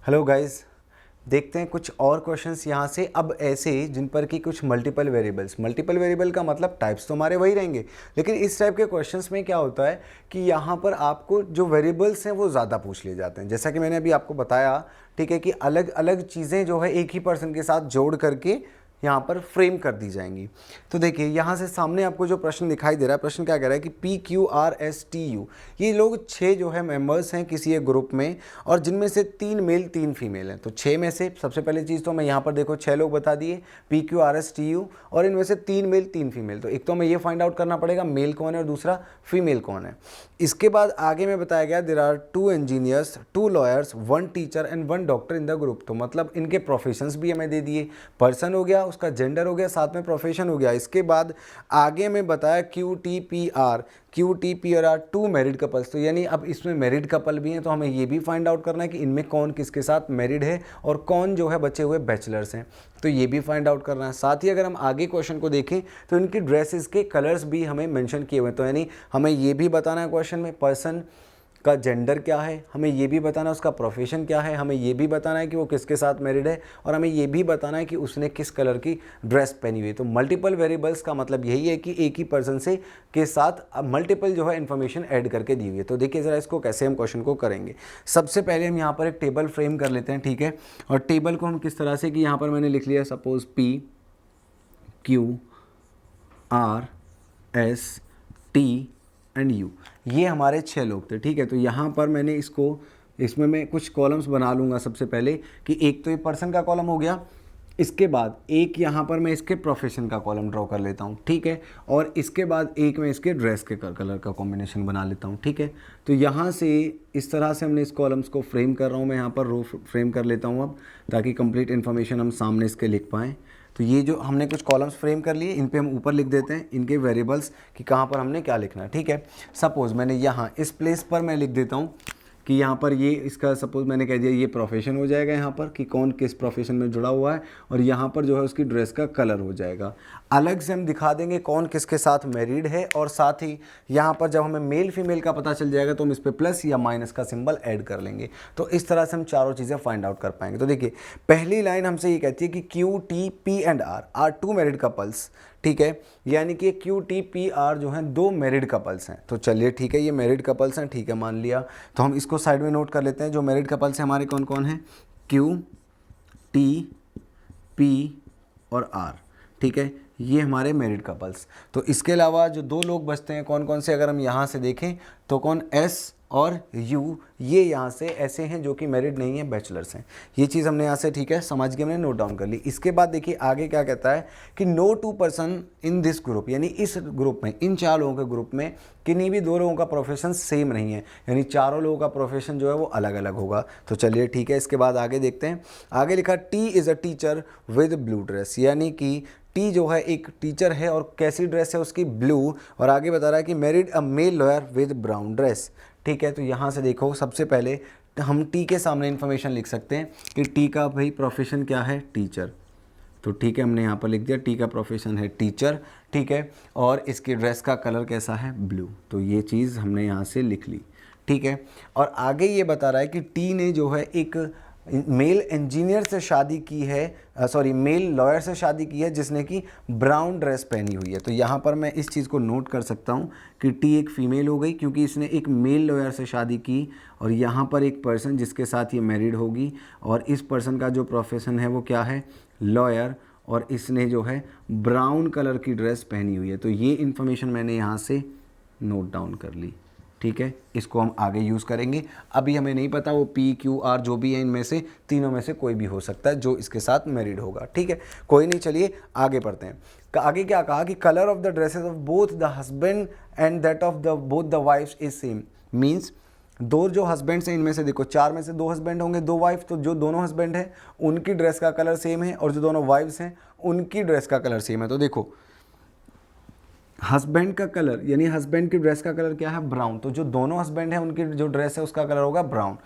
Hello guys, देखते हैं कुछ और क्वेश्चंस यहाँ से। अब ऐसे जिन पर कि कुछ मल्टीपल वेरिएबल का मतलब टाइप्स तो हमारे वही रहेंगे, लेकिन इस टाइप के क्वेश्चंस में क्या होता है कि यहाँ पर आपको जो वेरिएबल्स हैं वो ज़्यादा पूछ लिए जाते हैं। जैसा कि मैंने अभी आपको बताया, ठीक है, कि अलग अलग चीज़ें जो है एक ही पर्सन के साथ जोड़ करके यहाँ पर फ्रेम कर दी जाएंगी। तो देखिए यहाँ से सामने आपको जो प्रश्न दिखाई दे रहा है, प्रश्न क्या कह रहा है कि PQRSTU, ये लोग 6 जो है मेंबर्स हैं किसी एक ग्रुप में, और जिनमें से 3 मेल 3 फीमेल हैं। तो 6 में से सबसे पहली चीज़ तो मैं यहाँ पर देखो 6 लोग बता दिए PQRSTU, और इनमें से 3 मेल 3 फीमेल। तो एक तो हमें ये फाइंड आउट करना पड़ेगा मेल कौन है और दूसरा फीमेल कौन है। इसके बाद आगे में बताया गया there are 2 engineers, 2 lawyers, 1 teacher and 1 doctor in the group. तो मतलब इनके प्रोफेशंस भी हमें दे दिए, पर्सन हो गया, उसका जेंडर हो गया, साथ में प्रोफेशन हो गया। इसके बाद आगे में बताया QTPR 2 मैरिड कपल्स। तो यानी अब इसमें मैरिड कपल भी हैं, तो हमें ये भी फाइंड आउट करना है कि इनमें कौन किसके साथ मैरिड है और कौन जो है बचे हुए बैचलर्स हैं, तो ये भी फाइंड आउट करना है। साथ ही अगर हम आगे क्वेश्चन को देखें तो इनकी ड्रेसेस के कलर्स भी हमें मेंशन किए हुए हैं। तो यानी हमें ये भी बताना है क्वेश्चन में पर्सन का जेंडर क्या है, हमें ये भी बताना है उसका प्रोफेशन क्या है, हमें ये भी बताना है कि वो किसके साथ मैरिड है, और हमें ये भी बताना है कि उसने किस कलर की ड्रेस पहनी हुई है। तो मल्टीपल वेरिएबल्स का मतलब यही है कि एक ही पर्सन से के साथ मल्टीपल जो है इन्फॉर्मेशन ऐड करके दी हुई है। तो देखिए ज़रा इसको कैसे हम क्वेश्चन को करेंगे। सबसे पहले हम यहाँ पर एक टेबल फ्रेम कर लेते हैं, ठीक है। और टेबल को हम किस तरह से कि यहाँ पर मैंने लिख लिया सपोज PQRST एंड U, ये हमारे 6 लोग थे, ठीक है। तो यहाँ पर मैंने इसमें मैं कुछ कॉलम्स बना लूँगा। सबसे पहले कि एक तो ये पर्सन का कॉलम हो गया, इसके बाद एक यहाँ पर मैं इसके प्रोफेशन का कॉलम ड्रॉ कर लेता हूँ, ठीक है। और इसके बाद एक मैं इसके ड्रेस के कलर का कॉम्बिनेशन बना लेता हूँ, ठीक है। तो यहाँ से इस तरह से हमने इस कॉलम्स को फ्रेम कर रहा हूँ मैं, यहाँ पर रो फ्रेम कर लेता हूँ अब, ताकि कंप्लीट इन्फॉर्मेशन हम सामने इसके लिख पाएँ। तो ये जो हमने कुछ कॉलम्स फ्रेम कर लिए, इन पे हम ऊपर लिख देते हैं इनके वेरिएबल्स कि कहाँ पर हमने क्या लिखना है, ठीक है। सपोज़ मैंने यहाँ इस प्लेस पर मैं लिख देता हूँ कि यहाँ पर ये इसका सपोज़ मैंने कह दिया ये प्रोफेशन हो जाएगा, यहाँ पर कि कौन किस प्रोफेशन में जुड़ा हुआ है, और यहाँ पर जो है उसकी ड्रेस का कलर हो जाएगा। अलग से हम दिखा देंगे कौन किसके साथ मैरिड है, और साथ ही यहाँ पर जब हमें मेल फीमेल का पता चल जाएगा तो हम इस पर प्लस या माइनस का सिंबल ऐड कर लेंगे। तो इस तरह से हम चारों चीज़ें फाइंड आउट कर पाएंगे। तो देखिए पहली लाइन हमसे ये कहती है कि QTP&R आर 2 मैरिड कपल्स, ठीक है। यानी कि QTPR जो हैं 2 मैरिड कपल्स हैं। तो चलिए ठीक है, ये मैरिड कपल्स हैं, ठीक है, मान लिया। तो हम इसको साइड में नोट कर लेते हैं। जो मैरिड कपल्स हैं हमारे कौन कौन हैं, QTP और R, ठीक है, ये हमारे मैरिड कपल्स। तो इसके अलावा जो 2 लोग बचते हैं कौन कौन से, अगर हम यहाँ से देखें तो कौन S और U, ये यहाँ से ऐसे हैं जो कि मैरिड नहीं है, बैचलर्स हैं। ये चीज़ हमने यहाँ से, ठीक है, समझ के हमने नोट डाउन कर ली। इसके बाद देखिए आगे क्या कहता है कि no 2 person in this group, यानी इस ग्रुप में, इन 4 लोगों के ग्रुप में किन्हीं भी 2 लोगों का प्रोफेशन सेम नहीं है, यानी चारों लोगों का प्रोफेशन जो है वो अलग अलग होगा। तो चलिए ठीक है, इसके बाद आगे देखते हैं। आगे लिखा T is a teacher with blue dress, यानी कि टी जो है एक टीचर है और कैसी ड्रेस है उसकी, ब्लू। और आगे बता रहा है कि married a male lawyer with brown dress, ठीक है। तो यहाँ से देखो सबसे पहले हम टी के सामने इन्फॉर्मेशन लिख सकते हैं कि टी का भाई प्रोफेशन क्या है, टीचर। तो ठीक है, हमने यहाँ पर लिख दिया टी का प्रोफेशन है टीचर, ठीक है। और इसकी ड्रेस का कलर कैसा है, ब्लू। तो ये चीज़ हमने यहाँ से लिख ली, ठीक है। और आगे ये बता रहा है कि टी ने जो है एक मेल इंजीनियर से शादी की है, मेल लॉयर से शादी की है जिसने कि ब्राउन ड्रेस पहनी हुई है। तो यहाँ पर मैं इस चीज़ को नोट कर सकता हूँ कि टी एक फ़ीमेल हो गई क्योंकि इसने एक मेल लॉयर से शादी की, और यहाँ पर एक पर्सन जिसके साथ ये मैरिड होगी, और इस पर्सन का जो प्रोफेशन है वो क्या है, लॉयर, और इसने जो है ब्राउन कलर की ड्रेस पहनी हुई है। तो ये इन्फॉर्मेशन मैंने यहाँ से नोट डाउन कर ली, ठीक है। इसको हम आगे यूज़ करेंगे। अभी हमें नहीं पता वो PQR जो भी है इनमें से तीनों में से कोई भी हो सकता है जो इसके साथ मैरिड होगा, ठीक है, कोई नहीं। चलिए आगे पढ़ते हैं। आगे क्या कहा कि colour of the dresses of both the husband and that of the both the wives is same, means 2 जो हस्बैंड्स हैं इनमें से देखो 4 में से 2 हस्बैंड होंगे, 2 वाइफ। तो जो दोनों हस्बैंड हैं उनकी ड्रेस का कलर सेम है, और जो दोनों वाइफ्स हैं उनकी ड्रेस का कलर सेम है। तो देखो हस्बैंड का कलर, यानी हस्बैंड की ड्रेस का कलर क्या है, ब्राउन। तो जो दोनों हस्बैंड हैं उनकी जो ड्रेस है उसका कलर होगा ब्राउन।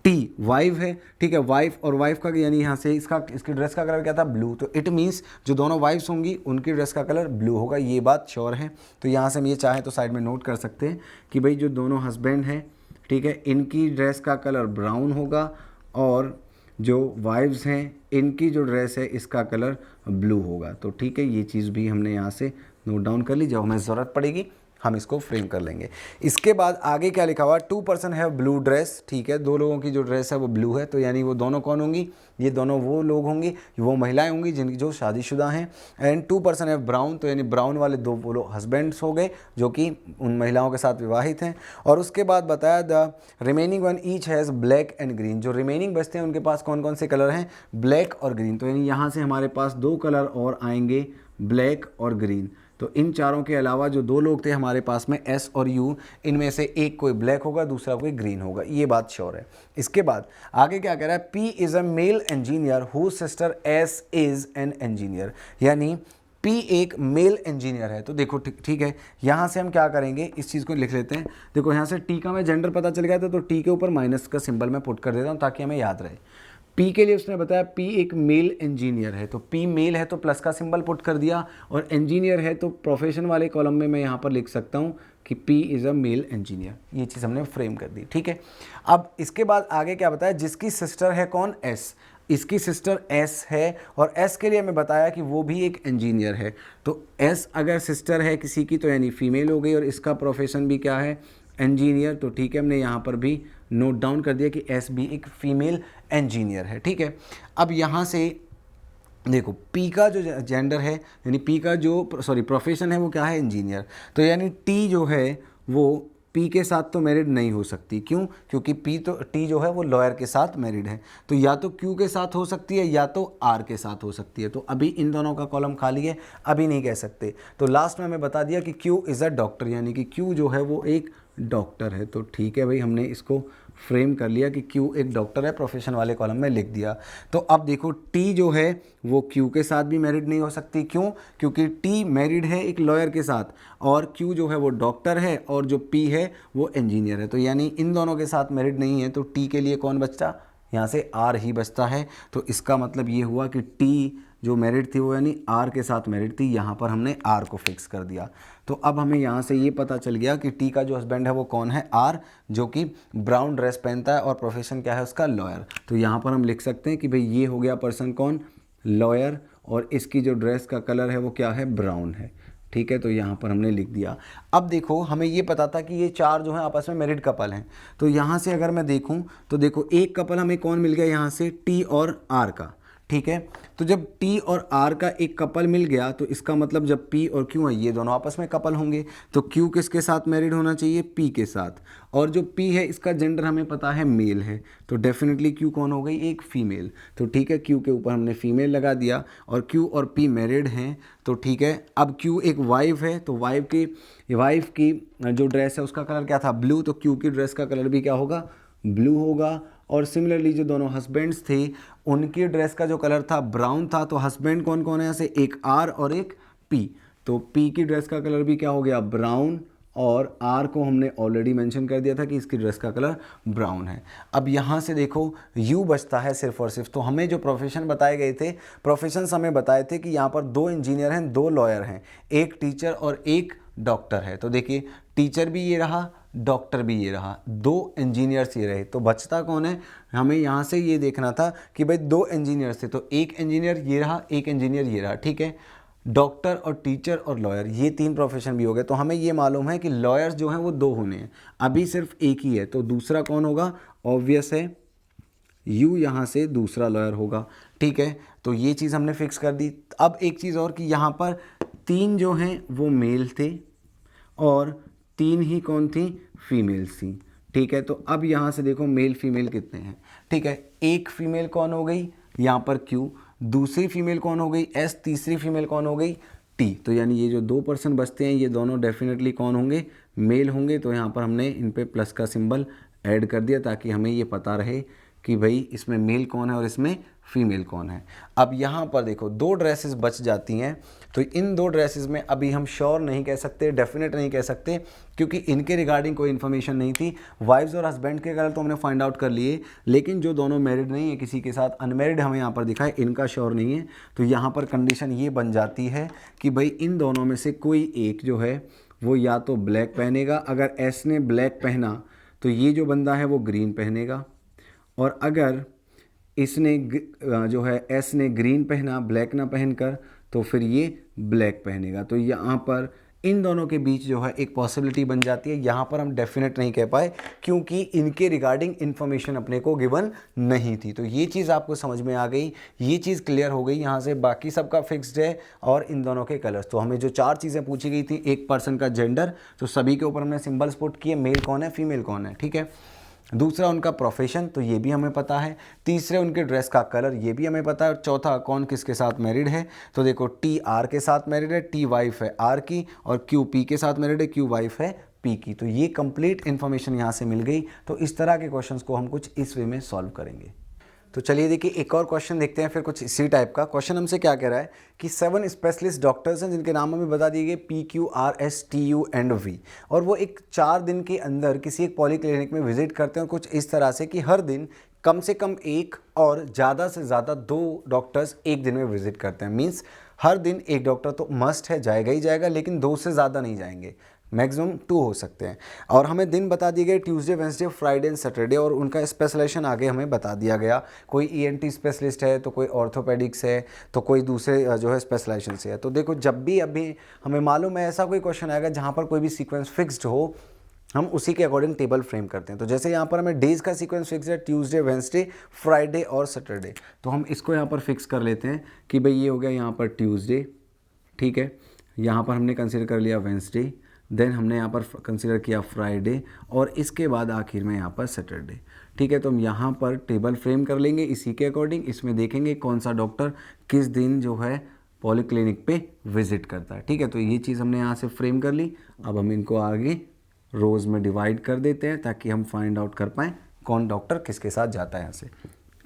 टी वाइफ है, ठीक है, वाइफ और वाइफ का यानी यहाँ से इसकी ड्रेस का कलर क्या था, ब्लू। तो इट मीन्स जो दोनों वाइफ्स होंगी उनकी ड्रेस का कलर ब्लू होगा, ये बात श्योर है। तो यहाँ से हम ये चाहें तो साइड में नोट कर सकते हैं कि भाई जो दोनों हस्बैंड हैं, ठीक है, इनकी ड्रेस का कलर ब्राउन होगा, और जो वाइफ्स हैं इनकी जो ड्रेस है इसका कलर ब्लू होगा। तो ठीक है, ये चीज़ भी हमने यहाँ से नोट डाउन कर ली, जब हमें ज़रूरत पड़ेगी हम इसको फ्रेम कर लेंगे। इसके बाद आगे क्या लिखा हुआ, 2% है ब्लू ड्रेस, ठीक है, दो लोगों की जो ड्रेस है वो ब्लू है, तो यानी वो दोनों कौन होंगी, ये दोनों वो लोग होंगी, वो महिलाएं होंगी जिनकी जो शादीशुदा हैं। एंड 2% है ब्राउन, तो यानी ब्राउन वाले दो वो लोग हस्बैंड्स हो गए जो कि उन महिलाओं के साथ विवाहित हैं। और उसके बाद बताया the remaining one each has black and green, जो रिमेनिंग बचते हैं उनके पास कौन कौन से कलर हैं, ब्लैक और ग्रीन। तो यानी यहाँ से हमारे पास दो कलर और आएंगे, ब्लैक और ग्रीन। तो इन चारों के अलावा जो दो लोग थे हमारे पास में एस और यू, इनमें से एक कोई ब्लैक होगा, दूसरा कोई ग्रीन होगा, ये बात श्योर है। इसके बाद आगे क्या कह रहा है, P is a male engineer whose sister S is an engineer, यानी पी एक मेल इंजीनियर है। तो देखो ठीक है, यहाँ से हम क्या करेंगे, इस चीज़ को लिख लेते हैं। देखो यहाँ से टी का मैं जेंडर पता चल गया था, तो टी के ऊपर माइनस का सिंबल मैं पुट कर देता हूँ ताकि हमें याद रहे। पी के लिए उसने बताया पी एक मेल इंजीनियर है, तो पी मेल है तो प्लस का सिंबल पुट कर दिया, और इंजीनियर है तो प्रोफेशन वाले कॉलम में मैं यहाँ पर लिख सकता हूँ कि P is a male engineer. ये चीज़ हमने फ्रेम कर दी, ठीक है। अब इसके बाद आगे क्या बताया, जिसकी सिस्टर है कौन, एस, इसकी सिस्टर एस है, और एस के लिए हमें बताया कि वो भी एक इंजीनियर है। तो एस अगर सिस्टर है किसी की तो यानी फीमेल हो गई, और इसका प्रोफेशन भी क्या है, इंजीनियर। तो ठीक है, हमने यहाँ पर भी नोट डाउन कर दिया कि एस भी एक फीमेल इंजीनियर है, ठीक है। अब यहाँ से देखो पी का जो जेंडर है, यानी पी का जो प्रोफेशन है वो क्या है, इंजीनियर। तो यानी टी जो है वो पी के साथ तो मैरिड नहीं हो सकती, क्यों, क्योंकि टी जो है वो लॉयर के साथ मैरिड है। तो या तो क्यू के साथ हो सकती है या तो आर के साथ हो सकती है। तो अभी इन दोनों का कॉलम खाली है, अभी नहीं कह सकते। तो लास्ट में हमें बता दिया कि क्यू इज़ अ डॉक्टर, यानी कि क्यू जो है वो एक डॉक्टर है। तो ठीक है भाई, हमने इसको फ्रेम कर लिया कि क्यू एक डॉक्टर है, प्रोफेशन वाले कॉलम में लिख दिया। तो अब देखो टी जो है वो क्यू के साथ भी मैरिड नहीं हो सकती, क्यों, क्योंकि टी मैरिड है एक लॉयर के साथ, और क्यू जो है वो डॉक्टर है, और जो पी है वो इंजीनियर है। तो यानी इन दोनों के साथ मैरिड नहीं है, तो टी के लिए कौन बचता, यहाँ से आर ही बचता है। तो इसका मतलब ये हुआ कि टी जो मैरिड थी वो यानी आर के साथ मैरिड थी, यहाँ पर हमने आर को फिक्स कर दिया। तो अब हमें यहाँ से ये पता चल गया कि टी का जो हस्बैंड है वो कौन है, आर, जो कि ब्राउन ड्रेस पहनता है, और प्रोफेशन क्या है उसका, लॉयर। तो यहाँ पर हम लिख सकते हैं कि भाई ये हो गया पर्सन कौन, लॉयर, और इसकी जो ड्रेस का कलर है वो क्या है, ब्राउन है, ठीक है। तो यहाँ पर हमने लिख दिया। अब देखो हमें ये पता था कि ये चार जो हैं आपस में मैरिड कपल हैं। तो यहाँ से अगर मैं देखूँ तो देखो एक कपल हमें कौन मिल गया, यहाँ से टी और आर का, ठीक है। तो जब टी और आर का एक कपल मिल गया तो इसका मतलब जब पी और क्यू है ये दोनों आपस में कपल होंगे, तो क्यू किसके साथ मैरिड होना चाहिए, पी के साथ। और जो पी है इसका जेंडर हमें पता है मेल है, तो डेफिनेटली क्यू कौन हो गई, एक फीमेल। तो ठीक है, क्यू के ऊपर हमने फीमेल लगा दिया, और क्यू और पी मैरिड हैं, तो ठीक है। अब क्यू एक वाइफ है, तो वाइफ की जो ड्रेस है उसका कलर क्या था, ब्लू, तो क्यू की ड्रेस का कलर भी क्या होगा, ब्लू होगा। और सिमिलरली जो दोनों हस्बैंड्स थे उनकी ड्रेस का जो कलर था ब्राउन था, तो हस्बैंड कौन कौन है यहाँ से, एक आर और एक पी। तो पी की ड्रेस का कलर भी क्या हो गया, ब्राउन, और आर को हमने ऑलरेडी मेंशन कर दिया था कि इसकी ड्रेस का कलर ब्राउन है। अब यहाँ से देखो यू बचता है सिर्फ और सिर्फ। तो हमें जो प्रोफेशन बताए गए थे, प्रोफेशंस हमें बताए थे कि यहाँ पर दो इंजीनियर हैं, दो लॉयर हैं, एक टीचर और एक डॉक्टर है। तो देखिए टीचर भी ये रहा, डॉक्टर भी ये रहा, दो इंजीनियर्स ये रहे। तो बचता कौन है, हमें यहाँ से ये देखना था कि भाई दो इंजीनियर्स थे, तो एक इंजीनियर ये रहा, एक इंजीनियर ये रहा, ठीक है। डॉक्टर और टीचर और लॉयर, ये तीन प्रोफेशन भी हो गए। तो हमें ये मालूम है कि लॉयर्स जो हैं वो दो होने हैं, अभी सिर्फ एक ही है, तो दूसरा कौन होगा, ऑब्वियस है यू, यहाँ से दूसरा लॉयर होगा, ठीक है। तो ये चीज़ हमने फिक्स कर दी। अब एक चीज़ और कि यहाँ पर तीन जो हैं वो मेल थे और तीन ही कौन थी, फीमेल्स थी, ठीक है। तो अब यहाँ से देखो मेल फीमेल कितने हैं, ठीक है। एक फीमेल कौन हो गई, यहाँ पर क्यू, दूसरी फीमेल कौन हो गई, एस, तीसरी फीमेल कौन हो गई, टी। तो यानी ये जो 2% बचते हैं ये दोनों डेफिनेटली कौन होंगे, मेल होंगे। तो यहाँ पर हमने इन पे प्लस का सिंबल ऐड कर दिया ताकि हमें ये पता रहे कि भाई इसमें मेल कौन है और इसमें फीमेल कौन है। अब यहाँ पर देखो दो ड्रेसेस बच जाती हैं, तो इन दो ड्रेसेस में अभी हम श्योर नहीं कह सकते, डेफिनेट नहीं कह सकते, क्योंकि इनके रिगार्डिंग कोई इन्फॉर्मेशन नहीं थी। वाइफ्स और हस्बैंड के कलर तो हमने फाइंड आउट कर लिए, लेकिन जो दोनों मैरिड नहीं है किसी के साथ अनमैरिड हमें यहाँ पर दिखा है, इनका श्योर नहीं है। तो यहाँ पर कंडीशन ये बन जाती है कि भाई इन दोनों में से कोई एक जो है वो या तो ब्लैक पहनेगा, अगर एस ने ब्लैक पहना तो ये जो बंदा है वो ग्रीन पहनेगा, और अगर इसने जो है एस ने ग्रीन पहना ब्लैक ना पहनकर, तो फिर ये ब्लैक पहनेगा। तो यहाँ पर इन दोनों के बीच जो है एक पॉसिबिलिटी बन जाती है। यहाँ पर हम डेफिनेट नहीं कह पाए क्योंकि इनके रिगार्डिंग इन्फॉर्मेशन अपने को गिवन नहीं थी। तो ये चीज़ आपको समझ में आ गई, ये चीज़ क्लियर हो गई यहाँ से। बाकी सबका फिक्स्ड है और इन दोनों के कलर्स। तो हमें जो 4 चीज़ें पूछी गई थी, एक पर्सन का जेंडर, तो सभी के ऊपर हमने सिंबल्स पुट किए, मेल कौन है फीमेल कौन है, ठीक है। दूसरा उनका प्रोफेशन, तो ये भी हमें पता है। तीसरे उनके ड्रेस का कलर, ये भी हमें पता है। और चौथा कौन किसके साथ मैरिड है, तो देखो टी आर के साथ मैरिड है, टी वाइफ है आर की, और क्यू पी के साथ मैरिड है, क्यू वाइफ है पी की। तो ये कंप्लीट इन्फॉर्मेशन यहाँ से मिल गई। तो इस तरह के क्वेश्चंस को हम कुछ इस वे में सॉल्व करेंगे। तो चलिए देखिए एक और क्वेश्चन देखते हैं फिर कुछ इसी टाइप का। क्वेश्चन हमसे क्या कह रहा है कि 7 स्पेशलिस्ट डॉक्टर्स हैं जिनके नाम हमें बता दिए गए P Q R S T U and V, और वो एक 4 दिन के अंदर किसी एक पॉलीक्लिनिक में विजिट करते हैं, और कुछ इस तरह से कि हर दिन कम से कम 1 और ज़्यादा से ज़्यादा 2 डॉक्टर्स एक दिन में विजिट करते हैं। मीन्स हर दिन एक डॉक्टर तो मस्ट है, जाएगा ही जाएगा, लेकिन 2 से ज़्यादा नहीं जाएंगे, मैक्सिमम 2 हो सकते हैं। और हमें दिन बता दिए गए Tuesday Wednesday Friday and Saturday, और उनका स्पेशलाइजेशन आगे हमें बता दिया गया। कोई ईएनटी स्पेशलिस्ट है, तो कोई ऑर्थोपेडिक्स है, तो कोई दूसरे जो है स्पेशलाइजेशन से है। तो देखो जब भी अभी हमें मालूम है ऐसा कोई क्वेश्चन आएगा जहाँ पर कोई भी सीक्वेंस फिक्स्ड हो, हम उसी के अकॉर्डिंग टेबल फ्रेम करते हैं। तो जैसे यहाँ पर हमें डेज का सीक्वेंस फिक्स है, ट्यूसडे वेंसडे फ्राइडे और सैटरडे, तो हम इसको यहाँ पर फिक्स कर लेते हैं कि भाई ये हो गया यहाँ पर ट्यूसडे, ठीक है। यहाँ पर हमने कंसिडर कर लिया वेंसडे, देन हमने यहाँ पर कंसिडर किया फ्राइडे, और इसके बाद आखिर में यहाँ पर सैटरडे, ठीक है। तो हम यहाँ पर टेबल फ्रेम कर लेंगे इसी के अकॉर्डिंग। इसमें देखेंगे कौन सा डॉक्टर किस दिन जो है पॉलीक्लिनिक पे विजिट करता है, ठीक है। तो ये चीज़ हमने यहाँ से फ्रेम कर ली। अब हम इनको आगे रोज़ में डिवाइड कर देते हैं ताकि हम फाइंड आउट कर पाएँ कौन डॉक्टर किसके साथ जाता है यहाँ से,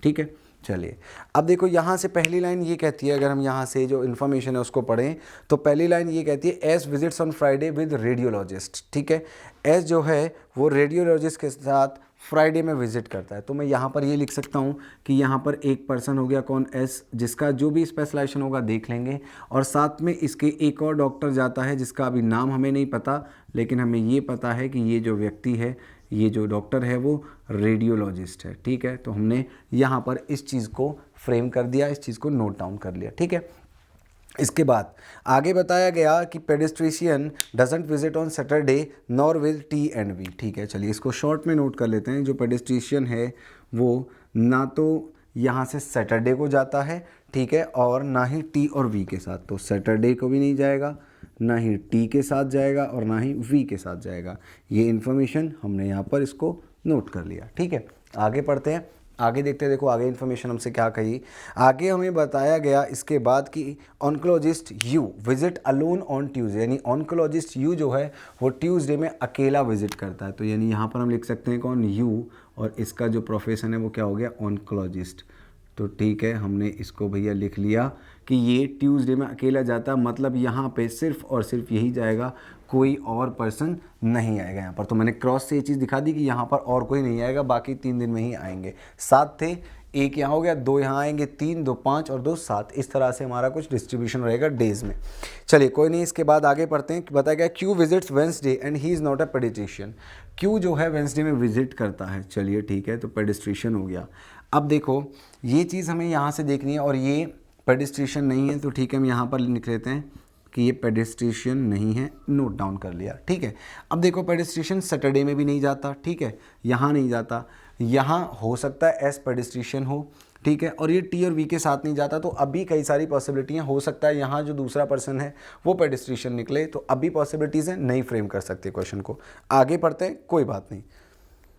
ठीक है। चलिए अब देखो यहाँ से पहली लाइन ये कहती है, अगर हम यहाँ से जो इन्फॉर्मेशन है उसको पढ़ें तो पहली लाइन ये कहती है S visits on Friday with radiologist, ठीक है। एस जो है वो रेडियोलॉजिस्ट के साथ फ्राइडे में विजिट करता है। तो मैं यहाँ पर ये लिख सकता हूँ कि यहाँ पर एक पर्सन हो गया कौन एस, जिसका जो भी स्पेशलाइजेशन होगा देख लेंगे, और साथ में इसके एक और डॉक्टर जाता है जिसका अभी नाम हमें नहीं पता, लेकिन हमें ये पता है कि ये जो व्यक्ति है, ये जो डॉक्टर है वो रेडियोलॉजिस्ट है, ठीक है। तो हमने यहाँ पर इस चीज़ को फ्रेम कर दिया, इस चीज़ को नोट डाउन कर लिया, ठीक है। इसके बाद आगे बताया गया कि paediatrician doesn't visit on Saturday nor with T and V, ठीक है। चलिए इसको शॉर्ट में नोट कर लेते हैं। जो पेडिस्ट्रिशियन है वो ना तो यहाँ से सैटरडे को जाता है, ठीक है, और ना ही टी और वी के साथ। तो सैटरडे को भी नहीं जाएगा, ना ही टी के साथ जाएगा, और ना ही वी के साथ जाएगा। ये इन्फॉर्मेशन हमने यहाँ पर इसको नोट कर लिया, ठीक है। आगे पढ़ते हैं, आगे देखते हैं। देखो आगे इन्फॉर्मेशन हमसे क्या कही। आगे हमें बताया गया इसके बाद कि oncologist you visit alone on Tuesday, यानी ऑन्कोलॉजिस्ट यू जो है वो ट्यूसडे में अकेला विजिट करता है। तो यानी यहाँ पर हम लिख सकते हैं कौन यू, और इसका जो प्रोफेशन है वो क्या हो गया ऑन्कोलॉजिस्ट। तो ठीक है, हमने इसको भैया लिख लिया कि ये ट्यूसडे में अकेला जाता है, मतलब यहाँ पे सिर्फ और सिर्फ यही जाएगा, कोई और पर्सन नहीं आएगा यहाँ पर। तो मैंने क्रॉस से ये चीज़ दिखा दी कि यहाँ पर और कोई नहीं आएगा, बाकी 3 दिन में ही आएंगे। 7 थे, 1 यहाँ हो गया, 2 यहाँ आएंगे, 3, 2 5 और 2 7। इस तरह से हमारा कुछ डिस्ट्रीब्यूशन रहेगा डेज में। चलिए कोई नहीं, इसके बाद आगे पढ़ते हैं। बताया गया Q visits Wednesday and he is not a paediatrician. Q जो है वेंसडे में विजिट करता है, चलिए ठीक है, तो पेडिट्रिशियन हो गया। अब देखो ये चीज़ हमें यहाँ से देखनी है, और ये पेडिस्ट्रिशियन नहीं है, तो ठीक है हम यहाँ पर लिख लेते हैं कि ये पेडिस्ट्रिशियन नहीं है, नोट डाउन कर लिया, ठीक है। अब देखो पेडिस्ट्रिशियन सैटरडे में भी नहीं जाता, ठीक है, यहाँ नहीं जाता, यहाँ हो सकता है एस पेडिस्ट्रिशियन हो, ठीक है, और ये टी और वी के साथ नहीं जाता। तो अभी कई सारी पॉसिबिलिटियाँ हो सकता है यहाँ जो दूसरा पर्सन है वो पेडिस्ट्रिशियन निकले। तो अभी पॉसिबिलिटीज़ हैं, नहीं फ्रेम कर सकते क्वेश्चन को। आगे पढ़ते हैं, कोई बात नहीं।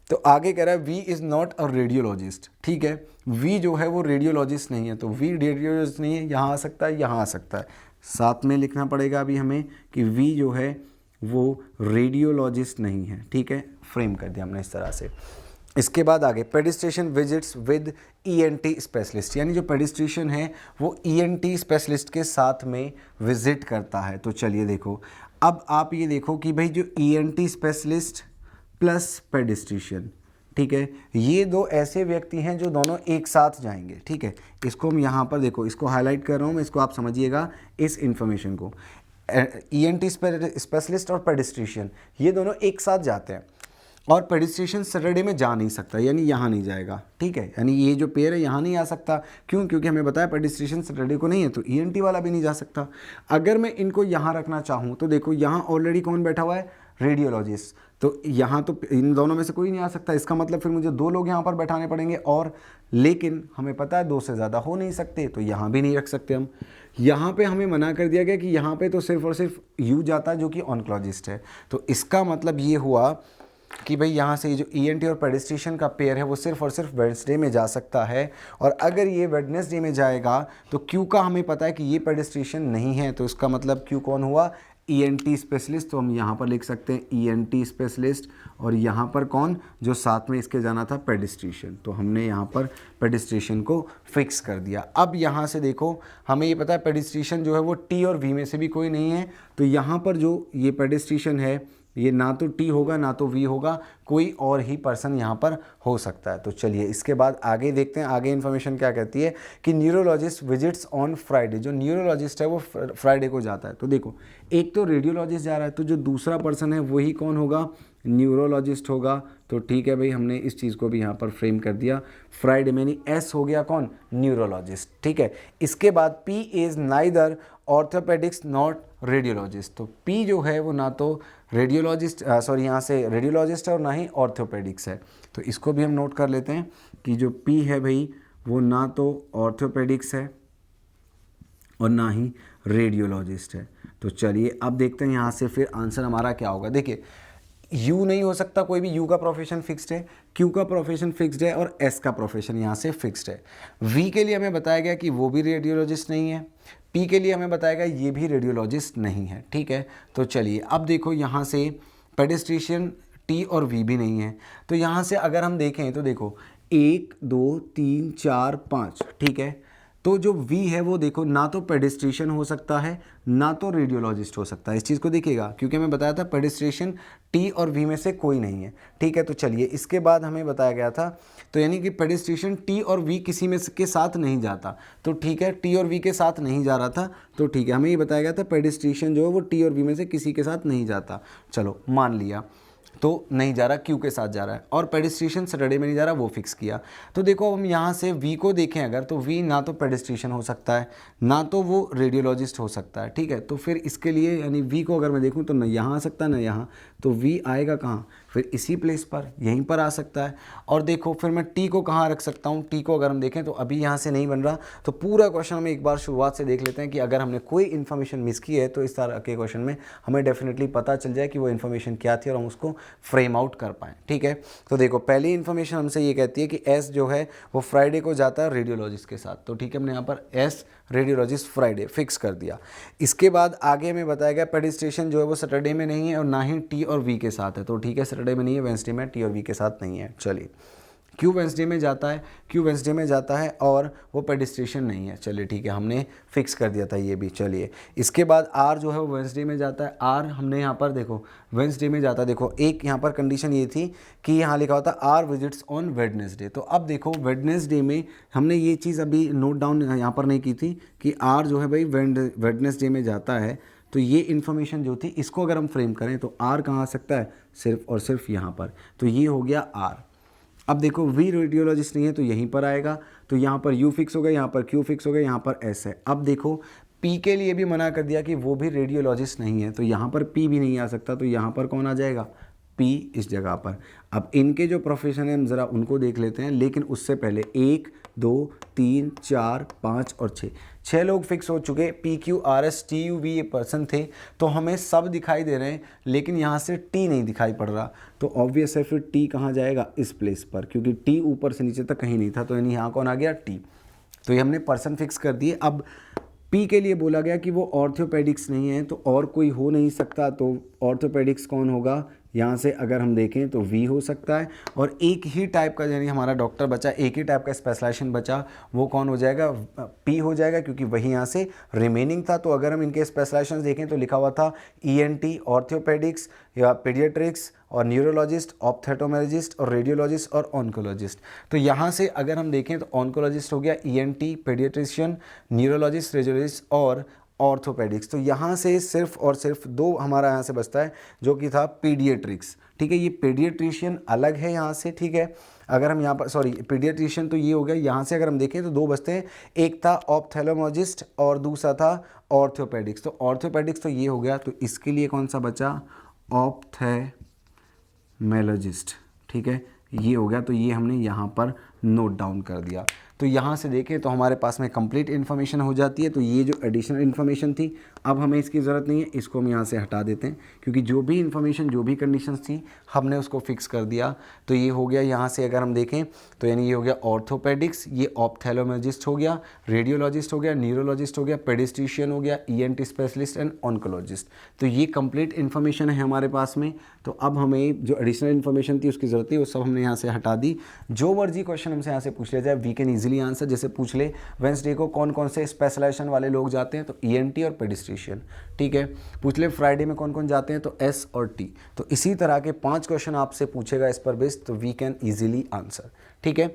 तो आगे कह रहा है V is not a radiologist, ठीक है। वी जो है वो रेडियोलॉजिस्ट नहीं है, तो वी रेडियोलॉजिस्ट नहीं है, यहाँ आ सकता है, यहाँ आ सकता है। साथ में लिखना पड़ेगा अभी हमें कि वी जो है वो रेडियोलॉजिस्ट नहीं है, ठीक है, फ्रेम कर दिया हमने इस तरह से। इसके बाद आगे पेडिस्ट्रिशियन विजिट्स विद ईएनटी स्पेशलिस्ट, यानी जो पेडिस्ट्रिशियन है वो ईएनटी स्पेशलिस्ट के साथ में विजिट करता है। तो चलिए देखो, अब आप ये देखो कि भाई जो ईएनटी स्पेशलिस्ट प्लस पेडिस्ट्रिशियन, ठीक है, ये 2 ऐसे व्यक्ति हैं जो दोनों एक साथ जाएंगे, ठीक है। इसको हम यहाँ पर देखो, इसको हाईलाइट कर रहा हूँ मैं, इसको आप समझिएगा इस इन्फॉर्मेशन को। ईएनटी स्पेशलिस्ट और पेडिस्ट्रिशियन ये दोनों एक साथ जाते हैं। और पेडिस्ट्रिशियन सैटरडे में जा नहीं सकता, यानी यहाँ नहीं जाएगा, ठीक है, यानी ये जो पेयर है यहाँ नहीं आ सकता। क्यों? क्योंकि हमें बताया पेडिस्ट्रिशियन सैटरडे को नहीं है, तो ईएनटी वाला भी नहीं जा सकता। अगर मैं इनको यहाँ रखना चाहूँ तो देखो यहाँ ऑलरेडी कौन बैठा हुआ है, रेडियोलॉजिस्ट, तो यहाँ तो इन दोनों में से कोई नहीं आ सकता। इसका मतलब फिर मुझे 2 लोग यहाँ पर बैठाने पड़ेंगे, और लेकिन हमें पता है 2 से ज़्यादा हो नहीं सकते, तो यहाँ भी नहीं रख सकते हम। यहाँ पे हमें मना कर दिया गया कि यहाँ पे तो सिर्फ और सिर्फ यू जाता है जो कि ऑन्कोलॉजिस्ट है। तो इसका मतलब ये हुआ कि भाई यहाँ से ये जो ईएनटी और पेडिस्ट्रिशियन का पेयर है वो सिर्फ और सिर्फ वेडनेसडे में जा सकता है, और अगर ये वेडनेसडे में जाएगा तो क्यू का हमें पता है कि ये पेडिस्ट्रिशियन नहीं है, तो इसका मतलब क्यू कौन हुआ, ईएनटी स्पेशलिस्ट। तो हम यहाँ पर लिख सकते हैं ईएनटी स्पेशलिस्ट, और यहाँ पर कौन, जो साथ में इसके जाना था, पेडिस्ट्रिशियन। तो हमने यहाँ पर पेडिस्ट्रिशियन को फिक्स कर दिया। अब यहाँ से देखो हमें ये पता है पेडिस्ट्रिशियन जो है वो टी और वी में से भी कोई नहीं है, तो यहाँ पर जो ये पेडिस्ट्रिशियन है ये ना तो टी होगा ना तो वी होगा, कोई और ही पर्सन यहाँ पर हो सकता है। तो चलिए इसके बाद आगे देखते हैं, आगे इन्फॉर्मेशन क्या कहती है कि न्यूरोलॉजिस्ट विजिट्स ऑन फ्राइडे। जो न्यूरोलॉजिस्ट है वो फ्राइडे को जाता है। तो देखो एक तो रेडियोलॉजिस्ट जा रहा है, तो जो दूसरा पर्सन है वही कौन होगा, न्यूरोलॉजिस्ट होगा। तो ठीक है भाई, हमने इस चीज़ को भी यहाँ पर फ्रेम कर दिया, फ्राइडे में नहीं, एस हो गया कौन, न्यूरोलॉजिस्ट, ठीक है। इसके बाद P is neither orthopaedics not radiologist. तो पी जो है वो ना तो रेडियोलॉजिस्ट यहाँ से रेडियोलॉजिस्ट है और ना ही ऑर्थोपेडिक्स है। तो इसको भी हम नोट कर लेते हैं कि जो पी है भाई वो ना तो ऑर्थोपेडिक्स है और ना ही रेडियोलॉजिस्ट है। तो चलिए अब देखते हैं यहाँ से फिर आंसर हमारा क्या होगा। देखिए यू नहीं हो सकता कोई भी, यू का प्रोफेशन फिक्स्ड है, क्यू का प्रोफेशन फिक्स्ड है और एस का प्रोफेशन यहाँ से फिक्स्ड है। वी के लिए हमें बताया गया कि वो भी रेडियोलॉजिस्ट नहीं है, पी के लिए हमें बताया गया ये भी रेडियोलॉजिस्ट नहीं है, ठीक है। तो चलिए अब देखो यहाँ से पेडिस्ट्रिशियन टी और वी भी नहीं है, तो यहाँ से अगर हम देखें तो देखो 1 2 3 4 5, ठीक है। तो जो वी है वो देखो ना तो पेडिस्ट्रिशियन हो सकता है ना तो रेडियोलॉजिस्ट हो सकता है। इस चीज़ को देखिएगा क्योंकि मैं बताया था पेडिस्ट्रिशियन टी और वी में से कोई नहीं है, ठीक है। तो चलिए इसके बाद हमें बताया गया था, तो यानी कि पेडिस्ट्रिशियन टी और वी किसी में के साथ नहीं जाता, तो ठीक है, टी और वी के साथ नहीं जा रहा था, तो ठीक है, हमें ये बताया गया था पेडिस्ट्रिशियन जो है वो टी और वी में से किसी के साथ नहीं जाता। चलो मान लिया, तो नहीं जा रहा, क्यू के साथ जा रहा है, और पेडिस्ट्रिशियन सैटरडे में नहीं जा रहा, वो फिक्स किया। तो देखो हम यहाँ से वी को देखें अगर, तो वी ना तो पेडिस्ट्रिशियन हो सकता है ना तो वो रेडियोलॉजिस्ट हो सकता है, ठीक है। तो फिर इसके लिए यानी वी को अगर मैं देखूँ तो न यहाँ आ सकता है ना यहाँ, तो वी आएगा कहाँ, फिर इसी प्लेस पर, यहीं पर आ सकता है। और देखो फिर मैं टी को कहाँ रख सकता हूँ, टी को अगर हम देखें तो अभी यहाँ से नहीं बन रहा, तो पूरा क्वेश्चन हम एक बार शुरुआत से देख लेते हैं कि अगर हमने कोई इन्फॉर्मेशन मिस की है तो इस तरह के क्वेश्चन में हमें डेफिनेटली पता चल जाए कि वो इन्फॉर्मेशन क्या थी और हम उसको फ्रेम आउट कर पाएँ, ठीक है। तो देखो पहली इन्फॉर्मेशन हमसे ये कहती है कि एस जो है वो फ्राइडे को जाता है रेडियोलॉजिस्ट के साथ, तो ठीक है, हमने यहाँ पर एस रेडियोलॉजिस्ट फ्राइडे फिक्स कर दिया। इसके बाद आगे हमें बताया गया पेडिस्ट्रिशियन जो है वो सैटरडे में नहीं है और ना ही टी और वी के साथ है, तो ठीक है, सैटरडे में नहीं है, वेडनेसडे में, टी और वी के साथ नहीं है। चलिए क्यू वेडनेसडे में जाता है, क्यू वेडनेसडे में जाता है और वो पेडिस्ट्रिशियन नहीं है, चलिए ठीक है, हमने फिक्स कर दिया था ये भी। चलिए इसके बाद आर जो है वो वेडनेसडे में जाता है, आर हमने यहाँ पर देखो वेडनेसडे में जाता है। देखो एक यहाँ पर कंडीशन ये थी कि यहाँ लिखा होता आर विजिट्स ऑन वेडनेसडे, तो अब देखो वेडनेसडे में हमने ये चीज़ अभी नोट डाउन यहाँ पर नहीं की थी कि आर जो है भाई वेडनेसडे में जाता है, तो ये इन्फॉर्मेशन जो थी इसको अगर हम फ्रेम करें तो आर कहाँ आ सकता है, सिर्फ और सिर्फ यहाँ पर, तो ये हो गया आर। अब देखो वी रेडियोलॉजिस्ट नहीं है तो यहीं पर आएगा, तो यहाँ पर यू फिक्स हो गया, यहाँ पर क्यू फिक्स हो गया, यहाँ पर एस है। अब देखो पी के लिए भी मना कर दिया कि वो भी रेडियोलॉजिस्ट नहीं है, तो यहाँ पर पी भी नहीं आ सकता, तो यहाँ पर कौन आ जाएगा, पी इस जगह पर। अब इनके जो प्रोफेशन है हम ज़रा उनको देख लेते हैं, लेकिन उससे पहले 1 2 3 4 5 और 6 लोग फिक्स हो चुके। P Q R S T U V ये पर्सन थे, तो हमें सब दिखाई दे रहे हैं, लेकिन यहाँ से टी नहीं दिखाई पड़ रहा, तो ऑब्वियस है फिर टी कहाँ जाएगा, इस प्लेस पर, क्योंकि टी ऊपर से नीचे तक कहीं नहीं था, तो यानी यहाँ कौन आ गया, टी। तो ये हमने पर्सन फिक्स कर दिए। अब पी के लिए बोला गया कि वो ऑर्थोपेडिक्स नहीं है, तो और कोई हो नहीं सकता, तो ऑर्थोपेडिक्स कौन होगा, यहाँ से अगर हम देखें तो वी हो सकता है, और एक ही टाइप का यानी हमारा डॉक्टर बचा, एक ही टाइप का स्पेशलाइजेशन बचा, वो कौन हो जाएगा, पी हो जाएगा, क्योंकि वही यहाँ से रिमेनिंग था। तो अगर हम इनके स्पेशलाइजेशन देखें तो लिखा हुआ था ईएनटी, ऑर्थोपेडिक्स या पीडियाट्रिक्स और न्यूरोलॉजिस्ट, ऑप्थेल्मोलॉजिस्ट और रेडियोलॉजिस्ट और ऑन्कोलॉजिस्ट। तो यहाँ से अगर हम देखें तो ऑन्कोलॉजिस्ट हो गया, ईएनटी, पीडियाट्रिशियन, न्यूरोलॉजिस्ट, रेडियोलॉजिस्ट और ऑर्थोपेडिक्स। तो यहाँ से सिर्फ और सिर्फ 2 हमारा यहाँ से बचता है, जो कि था पीडियाट्रिक्स, ठीक है। ये पीडियाट्रिशियन अलग है यहाँ से, ठीक है। अगर हम यहाँ पर सॉरी पीडियाट्रिशियन तो ये हो गया, यहाँ से अगर हम देखें तो दो बचते हैं, एक था ऑप्थेल्मोलॉजिस्ट और दूसरा था ऑर्थोपेडिक्स। तो ऑर्थोपेडिक्स तो ये हो गया, तो इसके लिए कौन सा बचा, ऑप्थेल्मोलॉजिस्ट, ठीक है, ये हो गया। तो ये हमने यहाँ पर नोट डाउन कर दिया। तो यहाँ से देखें तो हमारे पास में कंप्लीट इन्फॉर्मेशन हो जाती है। तो ये जो एडिशनल इन्फॉर्मेशन थी अब हमें इसकी ज़रूरत नहीं है, इसको हम यहाँ से हटा देते हैं, क्योंकि जो भी इन्फॉर्मेशन जो भी कंडीशंस थी हमने उसको फिक्स कर दिया। तो ये हो गया यहाँ से अगर हम देखें तो यानी ये हो गया ऑर्थोपेडिक्स, ये ऑप्थेल्मोलॉजिस्ट हो गया, रेडियोलॉजिस्ट हो गया, न्यूरोलॉजिस्ट हो गया, पेडिस्ट्रिशियन हो गया, ENT स्पेशलिस्ट एंड ऑन्कोलॉजिस्ट। तो ये कंप्लीट इन्फॉर्मेशन है हमारे पास में। तो अब हमें जो एडिशनल इन्फॉर्मेशन थी उसकी ज़रूरत थी वो सब हमने यहाँ से हटा दी। जो मर्जी क्वेश्चन हमसे यहाँ से पूछ लिया जाए वी कैन ईजिली आंसर। जैसे पूछ ले वेंसडे को कौन कौन से स्पेशलाइजेशन वाले लोग जाते हैं, तो ENT और पेडिस्ट्रिशियन, ठीक है। पूछ ले फ्राइडे में कौन कौन जाते हैं, तो S और T। तो इसी तरह के 5 क्वेश्चन आपसे पूछेगा इस पर बेस्ड, तो वी कैन ईजिली आंसर, ठीक है।